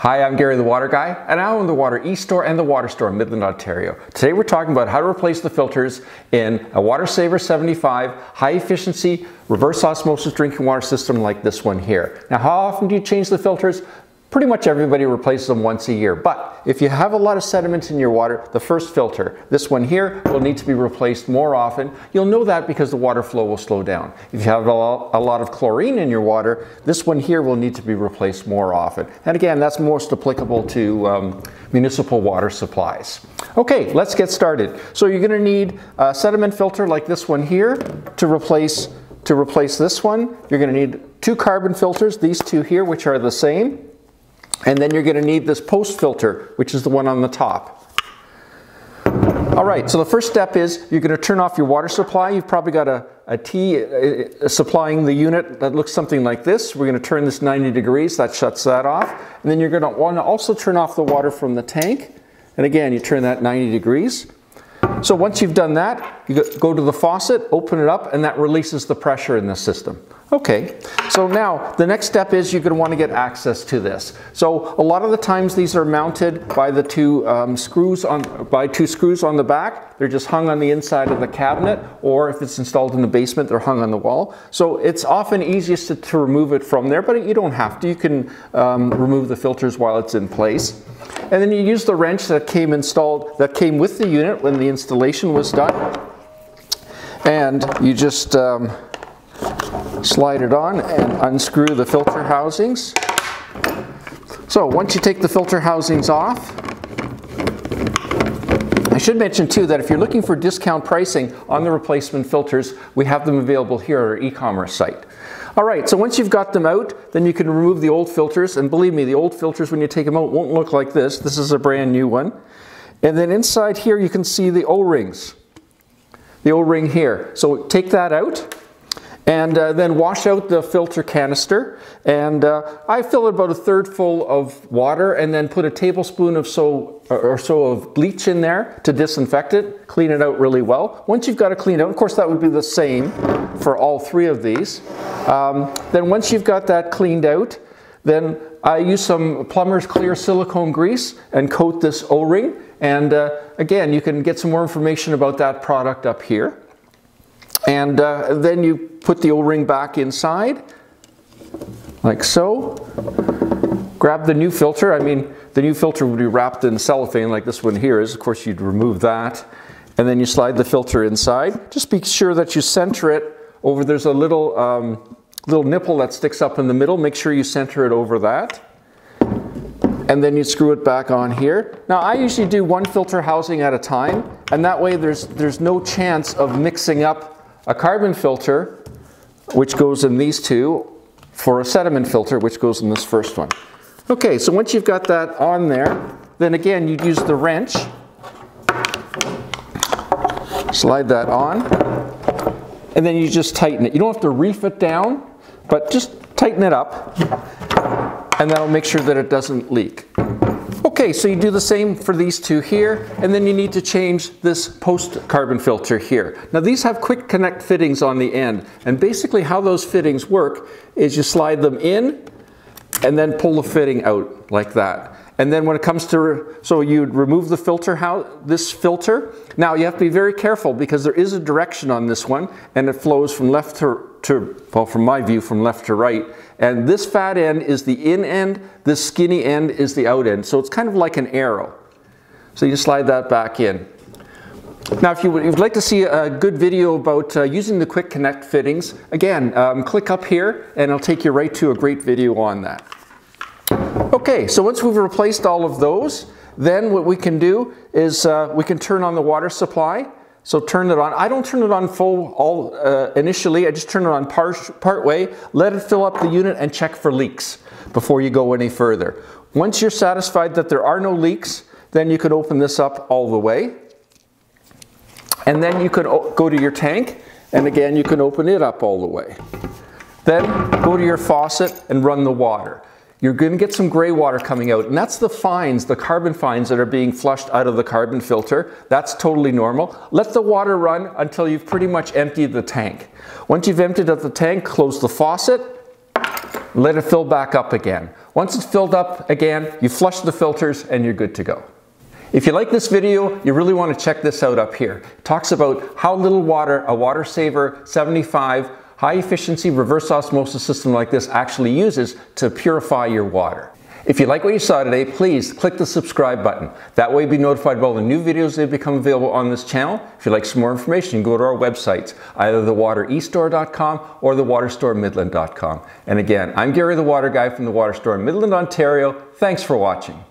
Hi, I'm Gary the Water Guy, and I own the Water e-store and the Water Store in Midland, Ontario. Today we're talking about how to replace the filters in a WaterSaver 75 high-efficiency reverse osmosis drinking water system like this one here. Now, how often do you change the filters? Pretty much everybody replaces them once a year, but if you have a lot of sediment in your water, the first filter, this one here, will need to be replaced more often. You'll know that because the water flow will slow down. If you have a lot of chlorine in your water, this one here will need to be replaced more often. And again, that's most applicable to municipal water supplies. Okay, let's get started. So you're going to need a sediment filter like this one here to replace this one. You're going to need two carbon filters, these two here, which are the same. And then you're going to need this post filter, which is the one on the top. All right, so the first step is you're going to turn off your water supply. You've probably got a T supplying the unit that looks something like this. We're going to turn this 90 degrees, that shuts that off. And then you're going to want to also turn off the water from the tank. And again, you turn that 90 degrees. So once you've done that, you go to the faucet, open it up, and that releases the pressure in the system. Okay, so now the next step is you're going to want to get access to this. So a lot of the times these are mounted by the two screws on the back. They're just hung on the inside of the cabinet, or if it's installed in the basement, they're hung on the wall. So it's often easiest to remove it from there, but you don't have to. You can remove the filters while it's in place. And then you use the wrench that came with the unit when the installation was done. And you just slide it on and unscrew the filter housings. So once you take the filter housings off, I should mention too that if you're looking for discount pricing on the replacement filters, we have them available here at our e-commerce site. All right, so once you've got them out, then you can remove the old filters, and believe me, the old filters when you take them out won't look like this. This is a brand new one. And then inside here you can see the O-rings. The O-ring here. So take that out. And then wash out the filter canister, and I fill it about 1/3 full of water and then put a tablespoon or so of bleach in there to disinfect it, clean it out really well. Once you've got it cleaned out, of course that would be the same for all three of these. Then once you've got that cleaned out, then I use some plumber's clear silicone grease and coat this O-ring, and again, you can get some more information about that product up here. And then you put the O-ring back inside, like so. Grab the new filter. I mean, the new filter would be wrapped in cellophane like this one here is. Of course, you'd remove that. And then you slide the filter inside. Just be sure that you center it over, there's a little nipple that sticks up in the middle. Make sure you center it over that. And then you screw it back on here. Now I usually do one filter housing at a time, and that way there's no chance of mixing up a carbon filter, which goes in these two, for a sediment filter, which goes in this first one. Okay, so once you've got that on there, then again you'd use the wrench. Slide that on, and then you just tighten it. You don't have to reef it down, but just tighten it up, and that'll make sure that it doesn't leak. Okay, so you do the same for these two here, and then you need to change this post carbon filter here. Now these have quick connect fittings on the end, and basically how those fittings work is you slide them in and then pull the fitting out like that. And then when it comes to, so you'd remove the filter, this filter. Now you have to be very careful because there is a direction on this one, and it flows from left to well, from my view, from left to right. And this fat end is the in end, this skinny end is the out end. So it's kind of like an arrow. So you slide that back in. Now if you'd like to see a good video about using the quick connect fittings, again, click up here and it'll take you right to a great video on that. Okay, so once we've replaced all of those, then what we can do is we can turn on the water supply. So turn it on. I don't turn it on full initially. I just turn it on part way, let it fill up the unit, and check for leaks before you go any further. Once you're satisfied that there are no leaks, then you can open this up all the way. And then you can go to your tank, and again you can open it up all the way. Then go to your faucet and run the water. You're going to get some gray water coming out, and that's the fines, the carbon fines that are being flushed out of the carbon filter. That's totally normal. Let the water run until you've pretty much emptied the tank. Once you've emptied out the tank, close the faucet, let it fill back up again. Once it's filled up again, you flush the filters and you're good to go. If you like this video, you really want to check this out up here. It talks about how little water a Water Saver 75 high efficiency reverse osmosis system like this actually uses to purify your water. If you like what you saw today, please click the subscribe button. That way you'll be notified of all the new videos that become available on this channel. If you'd like some more information, you can go to our websites, either thewaterestore.com or thewaterstoremidland.com. And again, I'm Gary the Water Guy from the Water Store in Midland, Ontario. Thanks for watching.